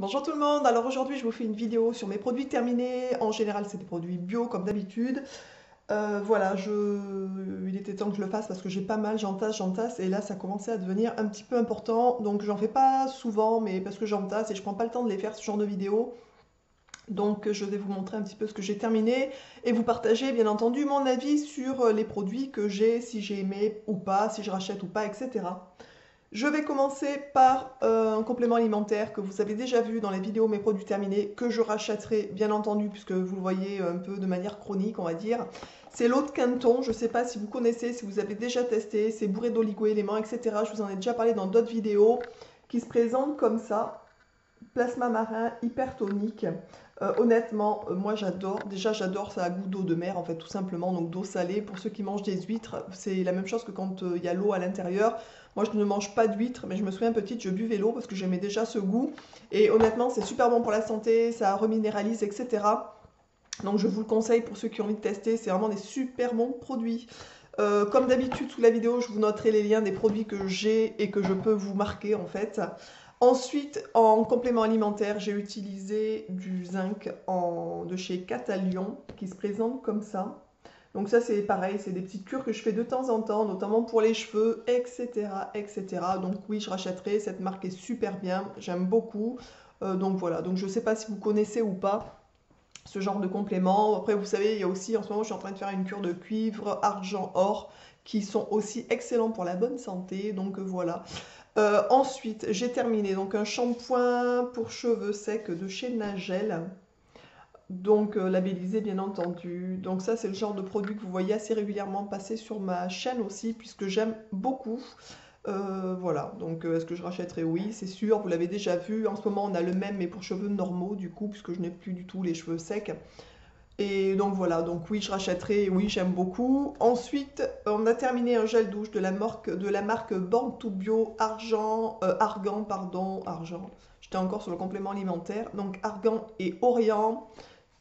Bonjour tout le monde, alors aujourd'hui je vous fais une vidéo sur mes produits terminés. En général c'est des produits bio comme d'habitude. Voilà, il était temps que je le fasse parce que j'ai pas mal, j'entasse et là ça commençait à devenir un petit peu important. Donc j'en fais pas souvent mais parce que j'entasse et je prends pas le temps de les faire ce genre de vidéos. Donc je vais vous montrer un petit peu ce que j'ai terminé et vous partager bien entendu mon avis sur les produits que j'ai, si j'ai aimé ou pas, si je rachète ou pas, etc. Je vais commencer par un complément alimentaire que vous avez déjà vu dans les vidéos mes produits terminés, que je rachèterai bien entendu puisque vous le voyez un peu de manière chronique on va dire. C'est l'eau de Quinton, je ne sais pas si vous connaissez, si vous avez déjà testé, c'est bourré d'oligo-éléments, etc. Je vous en ai déjà parlé dans d'autres vidéos qui se présentent comme ça. Plasma marin hypertonique. Honnêtement, moi j'adore. Déjà, j'adore, ça a goût d'eau de mer en fait, tout simplement. Donc d'eau salée. Pour ceux qui mangent des huîtres, c'est la même chose que quand il y a l'eau à l'intérieur. Moi, je ne mange pas d'huîtres, mais je me souviens petite, je buvais l'eau parce que j'aimais déjà ce goût. Et honnêtement, c'est super bon pour la santé, ça reminéralise, etc. Donc je vous le conseille pour ceux qui ont envie de tester. C'est vraiment des super bons produits. Comme d'habitude, sous la vidéo, je vous noterai les liens des produits que j'ai et que je peux vous marquer en fait. Ensuite, en complément alimentaire, j'ai utilisé du zinc de chez Catalion qui se présente comme ça. Donc ça c'est pareil, c'est des petites cures que je fais de temps en temps, notamment pour les cheveux, etc. etc. Donc oui, je rachèterai, cette marque est super bien, j'aime beaucoup. Donc voilà, donc je ne sais pas si vous connaissez ou pas ce genre de complément. Après, vous savez, il y a aussi, en ce moment, je suis en train de faire une cure de cuivre, argent, or, qui sont aussi excellents pour la bonne santé. Donc voilà. Ensuite, j'ai terminé donc un shampoing pour cheveux secs de chez Nagel. Donc labellisé bien entendu. Donc ça c'est le genre de produit que vous voyez assez régulièrement passer sur ma chaîne aussi puisque j'aime beaucoup. Voilà, donc est-ce que je rachèterai? Oui, c'est sûr, vous l'avez déjà vu. En ce moment on a le même mais pour cheveux normaux du coup puisque je n'ai plus du tout les cheveux secs. Et donc voilà, donc oui je rachèterai, oui j'aime beaucoup. Ensuite on a terminé un gel douche de la marque Born to Bio Argan, pardon, Argent. J'étais encore sur le complément alimentaire. Donc Argan et Orient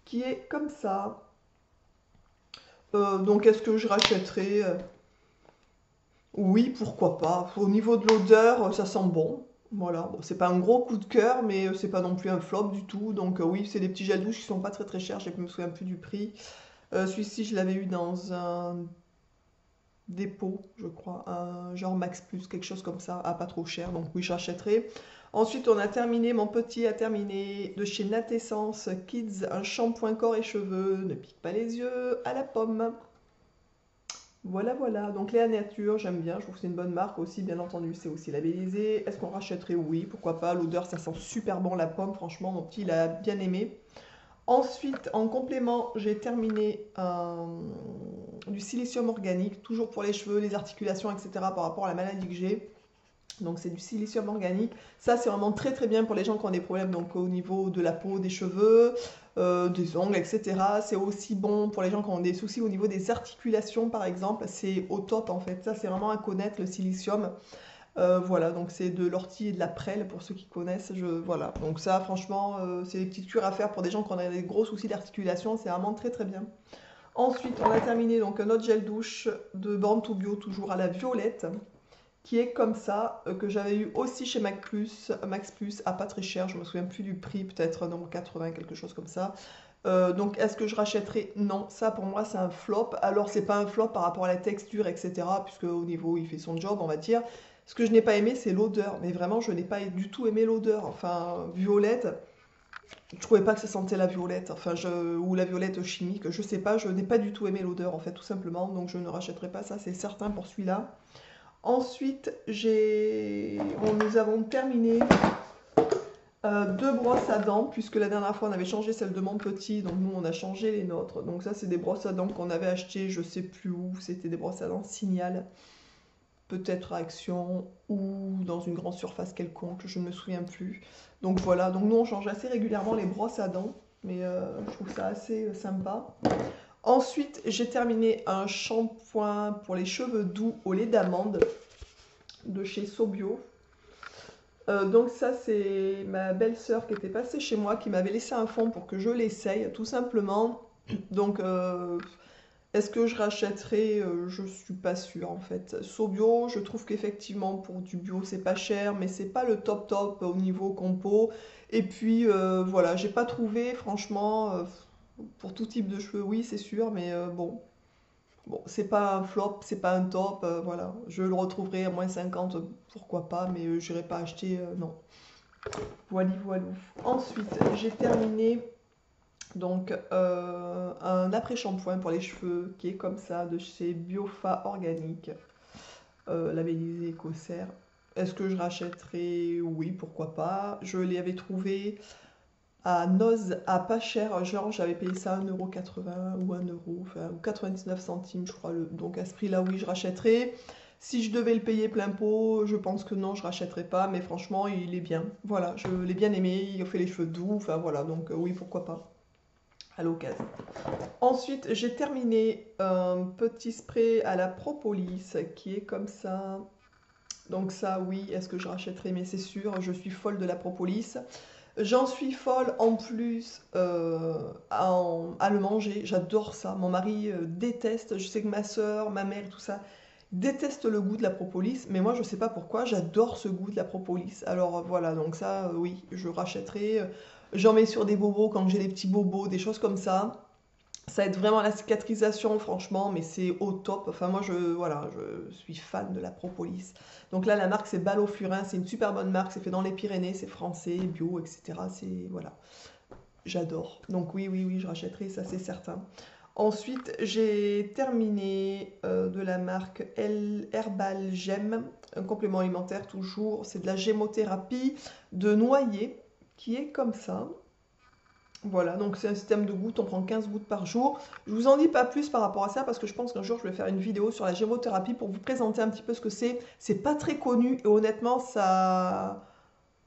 qui est comme ça. Donc est-ce que je rachèterai? Oui, pourquoi pas. Au niveau de l'odeur, ça sent bon. Voilà, bon, c'est pas un gros coup de cœur, mais c'est pas non plus un flop du tout. Donc oui, c'est des petits gels douche qui sont pas très très chers, je me souviens plus du prix. Celui-ci, je l'avais eu dans un dépôt, je crois, un genre Max Plus, quelque chose comme ça, pas trop cher. Donc oui, j'achèterai. Ensuite, on a terminé, mon petit a terminé de chez Natessence Kids, un shampoing corps et cheveux, ne pique pas les yeux, à la pomme. Voilà, voilà. Donc Léa Nature, j'aime bien. Je trouve que c'est une bonne marque aussi, bien entendu. C'est aussi labellisé. Est-ce qu'on rachèterait? Oui, pourquoi pas. L'odeur, ça sent super bon la pomme. Franchement, mon petit, il a bien aimé. Ensuite, en complément, j'ai terminé du silicium organique, toujours pour les cheveux, les articulations, etc. par rapport à la maladie que j'ai. Donc c'est du silicium organique. Ça c'est vraiment très très bien pour les gens qui ont des problèmes donc au niveau de la peau, des cheveux, des ongles, etc. C'est aussi bon pour les gens qui ont des soucis au niveau des articulations par exemple. C'est au top en fait. Ça c'est vraiment à connaître le silicium. Voilà, donc c'est de l'ortie et de la prêle pour ceux qui connaissent. Voilà, donc ça franchement c'est des petites cures à faire pour des gens qui ont des gros soucis d'articulation. C'est vraiment très très bien. Ensuite on a terminé donc un autre gel douche de Born to Bio toujours à la violette qui est comme ça, que j'avais eu aussi chez Max Plus, à pas très cher, je me souviens plus du prix, peut-être non 80, quelque chose comme ça. Donc est-ce que je rachèterai? Non, ça pour moi c'est un flop. Alors c'est pas un flop par rapport à la texture, etc. Puisque au niveau il fait son job, on va dire. Ce que je n'ai pas aimé c'est l'odeur, mais vraiment je n'ai pas du tout aimé l'odeur. Enfin, violette, je trouvais pas que ça sentait la violette, ou la violette chimique, je sais pas, je n'ai pas du tout aimé l'odeur en fait, tout simplement. Donc je ne rachèterai pas ça, c'est certain pour celui-là. Ensuite, nous avons terminé deux brosses à dents, puisque la dernière fois on avait changé celle de mon petit, donc nous on a changé les nôtres. Donc ça c'est des brosses à dents qu'on avait achetées, je sais plus où, c'était des brosses à dents Signal, peut-être à Action ou dans une grande surface quelconque, je ne me souviens plus. Donc voilà, donc nous on change assez régulièrement les brosses à dents, mais je trouve ça assez sympa. Ensuite, j'ai terminé un shampoing pour les cheveux doux au lait d'amande de chez Sobio. Donc ça, c'est ma belle-sœur qui était passée chez moi, qui m'avait laissé un fond pour que je l'essaye, tout simplement. Donc Est-ce que je rachèterai? Je suis pas sûre en fait. So je trouve qu'effectivement pour du bio c'est pas cher, mais c'est pas le top top au niveau compo. Et puis voilà, j'ai pas trouvé franchement pour tout type de cheveux, oui c'est sûr, mais bon, c'est pas un flop, c'est pas un top, voilà. Je le retrouverai à -50, pourquoi pas, mais j'irai pas acheter, non. Voilà, voilà. Ensuite, j'ai terminé donc un après-shampoing pour les cheveux qui est comme ça de chez Biofa Organique, labellisé écossaire. Est-ce que je rachèterai? Oui, pourquoi pas. Je l'avais trouvé à Noz à pas cher, genre j'avais payé ça 1,80 € ou 1 €, enfin, ou 99 centimes je crois. Donc à ce prix-là, oui, je rachèterai. Si je devais le payer plein pot, je pense que non, je rachèterai pas, mais franchement, il est bien. Voilà, je l'ai bien aimé, il fait les cheveux doux, enfin voilà, donc oui, pourquoi pas, à l'occasion. Ensuite, j'ai terminé un petit spray à la propolis qui est comme ça. Donc ça, oui, est-ce que je rachèterai? Mais c'est sûr, je suis folle de la propolis. J'en suis folle en plus à le manger. J'adore ça. Mon mari déteste. Je sais que ma soeur, ma mère, tout ça déteste le goût de la propolis. Mais moi, je sais pas pourquoi. J'adore ce goût de la propolis. Alors voilà, donc ça, oui, je rachèterai. J'en mets sur des bobos quand j'ai des petits bobos, des choses comme ça. Ça aide vraiment à la cicatrisation, franchement, mais c'est au top. Enfin, moi, voilà, je suis fan de la propolis. Donc là, la marque, c'est Ballofurin. C'est une super bonne marque. C'est fait dans les Pyrénées. C'est français, bio, etc. C'est, voilà, j'adore. Donc oui, oui, oui, je rachèterai, ça, c'est certain. Ensuite, j'ai terminé de la marque Herbal Gem, un complément alimentaire toujours. C'est de la gémothérapie de noyer qui est comme ça. Voilà, donc c'est un système de gouttes, on prend 15 gouttes par jour. Je vous en dis pas plus par rapport à ça parce que je pense qu'un jour je vais faire une vidéo sur la gémothérapie pour vous présenter un petit peu ce que c'est. C'est pas très connu et honnêtement ça...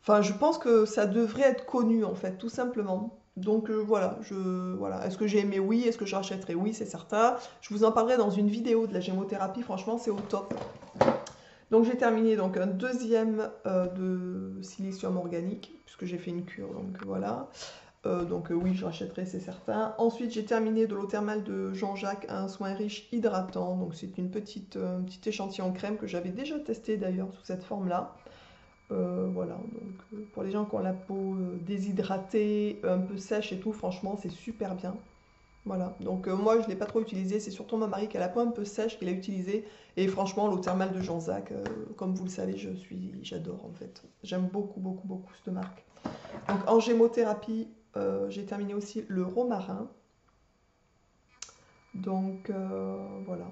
Enfin, je pense que ça devrait être connu en fait, tout simplement. Donc voilà, voilà. Est-ce que j'ai aimé? Oui. Est-ce que je rachèterai? Oui, c'est certain. Je vous en parlerai dans une vidéo de la gémothérapie, franchement c'est au top. Donc j'ai terminé donc un deuxième de silicium organique puisque j'ai fait une cure, donc voilà. Oui, je rachèterai, c'est certain. Ensuite, j'ai terminé de l'eau thermale de Jean-Jacques, un soin riche hydratant. Donc c'est une un petit échantillon crème que j'avais déjà testé d'ailleurs sous cette forme-là. Voilà, donc pour les gens qui ont la peau déshydratée, un peu sèche et tout, franchement, c'est super bien. Voilà, donc moi je ne l'ai pas trop utilisé, c'est surtout mon mari qui a la peau un peu sèche qui l'a utilisé. Et franchement, l'eau thermale de Jean-Jacques, comme vous le savez, j'adore en fait. J'aime beaucoup, beaucoup, beaucoup cette marque. Donc en gémothérapie, j'ai terminé aussi le romarin. Donc voilà.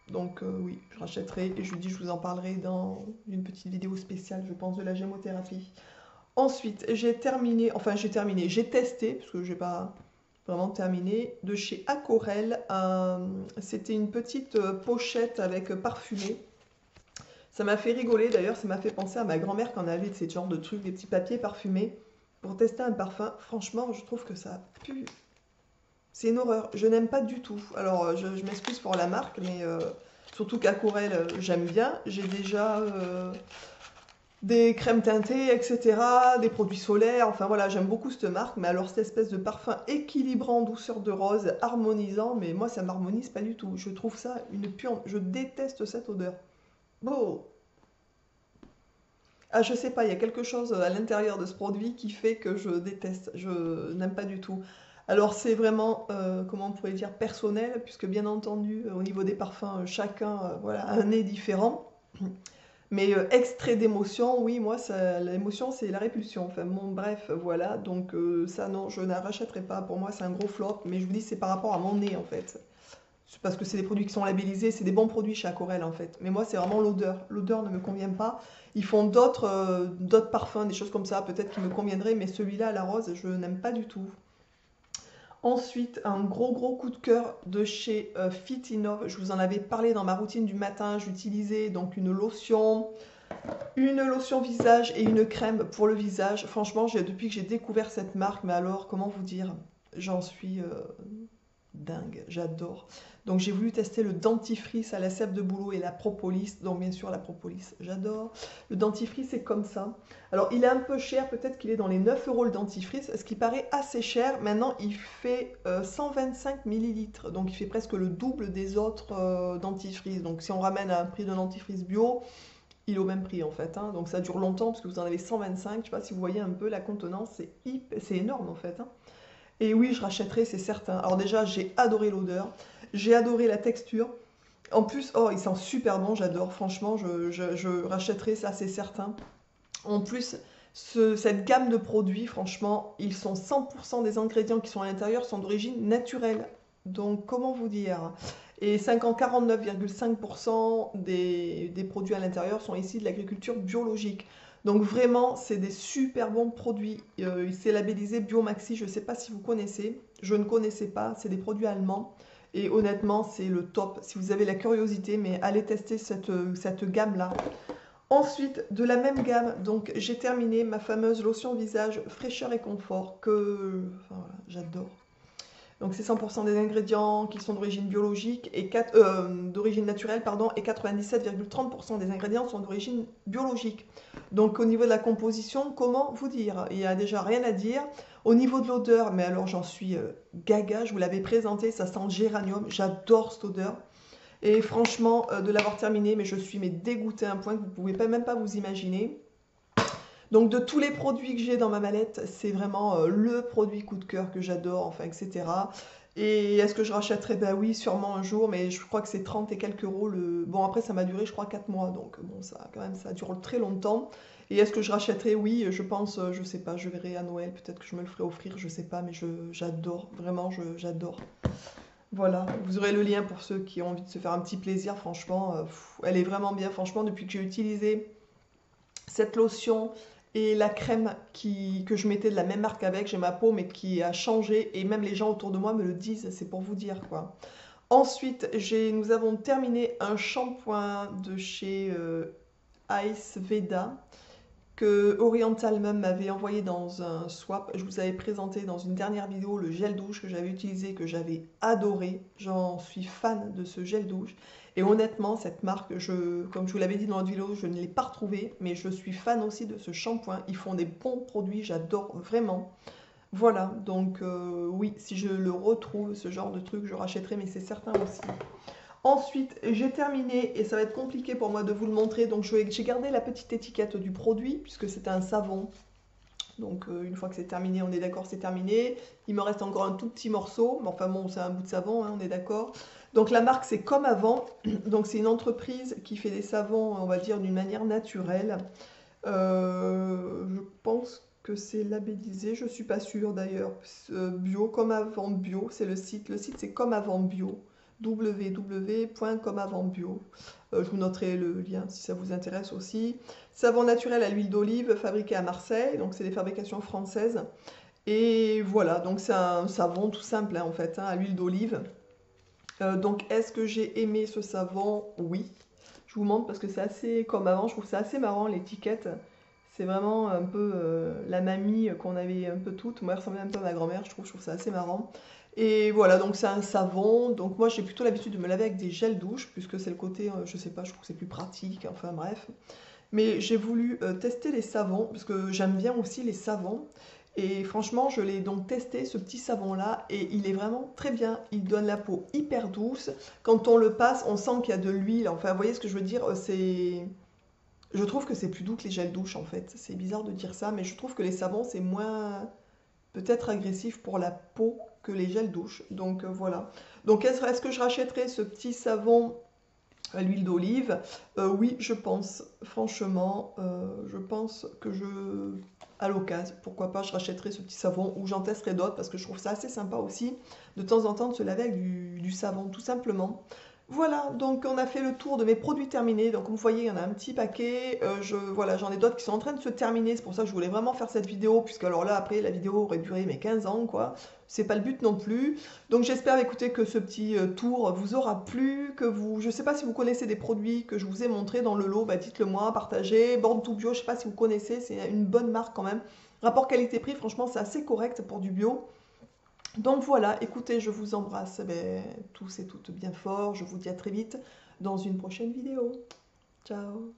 Donc oui, je rachèterai et je vous dis, je vous en parlerai dans une petite vidéo spéciale, je pense, de la gémothérapie. Ensuite, j'ai testé, parce que je n'ai pas vraiment terminé, de chez Aquarelle. C'était une petite pochette avec parfumé. Ça m'a fait rigoler d'ailleurs, ça m'a fait penser à ma grand-mère quand on avait de ces genres de trucs, des petits papiers parfumés pour tester un parfum. Franchement, je trouve que ça pue. C'est une horreur. Je n'aime pas du tout. Alors, je m'excuse pour la marque, mais surtout qu'Aquarelle, j'aime bien. J'ai déjà des crèmes teintées, etc., des produits solaires. Enfin voilà, j'aime beaucoup cette marque. Mais alors, cette espèce de parfum équilibrant, douceur de rose, harmonisant, mais moi, ça m'harmonise pas du tout. Je trouve ça une puante. Je déteste cette odeur. Bon. Ah, je sais pas, il y a quelque chose à l'intérieur de ce produit qui fait que je déteste, je n'aime pas du tout. Alors c'est vraiment, comment on pourrait dire, personnel, puisque bien entendu, au niveau des parfums, chacun voilà, a un nez différent. Mais extrait d'émotion, oui, moi, l'émotion, c'est la répulsion. Enfin bon, bref, voilà, donc ça, non, je ne la rachèterai pas. Pour moi, c'est un gros flop, mais je vous dis, c'est par rapport à mon nez, en fait. C'est parce que c'est des produits qui sont labellisés, c'est des bons produits chez Aquarelle en fait. Mais moi, c'est vraiment l'odeur. L'odeur ne me convient pas. Ils font d'autres parfums, des choses comme ça, peut-être qui me conviendraient, mais celui-là, la rose, je n'aime pas du tout. Ensuite, un gros gros coup de cœur de chez Fit Innov. Je vous en avais parlé dans ma routine du matin. J'utilisais donc une lotion visage et une crème pour le visage. Franchement, depuis que j'ai découvert cette marque, mais alors, comment vous dire, j'en suis dingue, j'adore. Donc j'ai voulu tester le dentifrice à la sève de bouleau et la propolis. Donc bien sûr la propolis, j'adore. Le dentifrice c'est comme ça. Alors il est un peu cher, peut-être qu'il est dans les 9 euros le dentifrice, ce qui paraît assez cher. Maintenant il fait 125 millilitres, donc il fait presque le double des autres dentifrices. Donc si on ramène à un prix d'un dentifrice bio, il est au même prix en fait, hein. Donc ça dure longtemps parce que vous en avez 125. Je sais pas si vous voyez un peu la contenance, c'est énorme en fait, hein. Et oui, je rachèterai, c'est certain. Alors déjà, j'ai adoré l'odeur, j'ai adoré la texture. En plus, oh, il sent super bon, j'adore. Franchement, je rachèterai, ça c'est certain. En plus, cette gamme de produits, franchement, ils sont 100% des ingrédients qui sont à l'intérieur sont d'origine naturelle. Donc, comment vous dire? Et 49,5% des produits à l'intérieur sont issus de l'agriculture biologique. Donc vraiment, c'est des super bons produits. C'est labellisé Biomaxi, je ne sais pas si vous connaissez. Je ne connaissais pas, c'est des produits allemands. Et honnêtement, c'est le top. Si vous avez la curiosité, mais allez tester cette gamme-là. Ensuite, de la même gamme, donc j'ai terminé ma fameuse lotion visage fraîcheur et confort que enfin, voilà, j'adore. Donc c'est 100% des ingrédients qui sont d'origine biologique et d'origine naturelle, pardon, et 97,30% des ingrédients sont d'origine biologique. Donc au niveau de la composition, comment vous dire? Il n'y a déjà rien à dire. Au niveau de l'odeur, mais alors j'en suis gaga, je vous l'avais présenté, ça sent le géranium, j'adore cette odeur. Et franchement, de l'avoir terminé, mais je suis dégoûtée à un point que vous ne pouvez même pas vous imaginer. Donc de tous les produits que j'ai dans ma mallette, c'est vraiment le produit coup de cœur que j'adore, enfin, etc. Et est-ce que je rachèterai? Ben oui, sûrement un jour, mais je crois que c'est 30 et quelques euros. Bon, après, ça m'a duré, je crois, 4 mois, donc bon, ça, quand même, ça dure très longtemps. Et est-ce que je rachèterai? Oui, je pense, je sais pas, je verrai à Noël, peut-être que je me le ferai offrir, je sais pas, mais j'adore, vraiment, j'adore. Voilà, vous aurez le lien pour ceux qui ont envie de se faire un petit plaisir, franchement, elle est vraiment bien, franchement, depuis que j'ai utilisé cette lotion et la crème que je mettais de la même marque avec, j'ai ma peau mais qui a changé et même les gens autour de moi me le disent, c'est pour vous dire quoi. Ensuite, nous avons terminé un shampoing de chez Ice Veda que Oriental Mum m'avait envoyé dans un swap. Je vous avais présenté dans une dernière vidéo le gel douche que j'avais utilisé, que j'avais adoré. J'en suis fan de ce gel douche. Et honnêtement, cette marque, comme je vous l'avais dit dans la vidéo, je ne l'ai pas retrouvée, mais je suis fan aussi de ce shampoing. Ils font des bons produits, j'adore vraiment. Voilà, donc oui, si je le retrouve, ce genre de truc, je rachèterai, mais c'est certain aussi. Ensuite, j'ai terminé, et ça va être compliqué pour moi de vous le montrer, donc j'ai gardé la petite étiquette du produit, puisque c'était un savon. Donc une fois que c'est terminé, on est d'accord, c'est terminé. Il me reste encore un tout petit morceau, mais enfin bon, c'est un bout de savon, hein, on est d'accord. Donc la marque, c'est Comme Avant. Donc c'est une entreprise qui fait des savons, on va dire, d'une manière naturelle. Je pense que c'est labellisé, je suis pas sûre d'ailleurs. Bio, Comme Avant Bio, c'est le site. Le site, c'est Comme Avant Bio. www.comeavantbio. Je vous noterai le lien si ça vous intéresse aussi. Savon naturel à l'huile d'olive fabriqué à Marseille, donc c'est des fabrications françaises. Et voilà, donc c'est un savon tout simple hein, en fait, hein, à l'huile d'olive. Donc est-ce que j'ai aimé ce savon? Oui. Je vous montre parce que c'est assez comme avant, je trouve ça assez marrant l'étiquette. C'est vraiment un peu la mamie qu'on avait un peu toutes. Moi, elle ressemblait un peu à ma grand-mère, je trouve ça assez marrant. Et voilà, donc c'est un savon. Donc moi, j'ai plutôt l'habitude de me laver avec des gels douche, puisque c'est le côté, je sais pas, je trouve que c'est plus pratique, enfin bref. Mais j'ai voulu tester les savons, parce que j'aime bien aussi les savons. Et franchement, je l'ai donc testé, ce petit savon-là, et il est vraiment très bien. Il donne la peau hyper douce. Quand on le passe, on sent qu'il y a de l'huile. Enfin, vous voyez ce que je veux dire? Je trouve que c'est plus doux que les gels douche, en fait. C'est bizarre de dire ça, mais je trouve que les savons, c'est moins peut-être agressif pour la peau que les gels douche. Donc voilà. Donc est-ce que je rachèterai ce petit savon à l'huile d'olive? Oui, je pense. Franchement, je pense que à l'occasion, pourquoi pas, je rachèterai ce petit savon ou j'en testerai d'autres parce que je trouve ça assez sympa aussi de temps en temps de se laver avec du savon, tout simplement. Voilà, donc on a fait le tour de mes produits terminés. Donc comme vous voyez, il y en a un petit paquet. Voilà, j'en ai d'autres qui sont en train de se terminer. C'est pour ça que je voulais vraiment faire cette vidéo, puisque alors là, après, la vidéo aurait duré mes 15 ans, quoi. C'est pas le but non plus. Donc j'espère, écoutez, que ce petit tour vous aura plu, je sais pas si vous connaissez des produits que je vous ai montrés dans le lot, bah dites-le moi, partagez. Born to Bio, je sais pas si vous connaissez, c'est une bonne marque quand même. Rapport qualité-prix, franchement, c'est assez correct pour du bio. Donc voilà, écoutez, je vous embrasse tous et toutes bien fort. Je vous dis à très vite dans une prochaine vidéo. Ciao!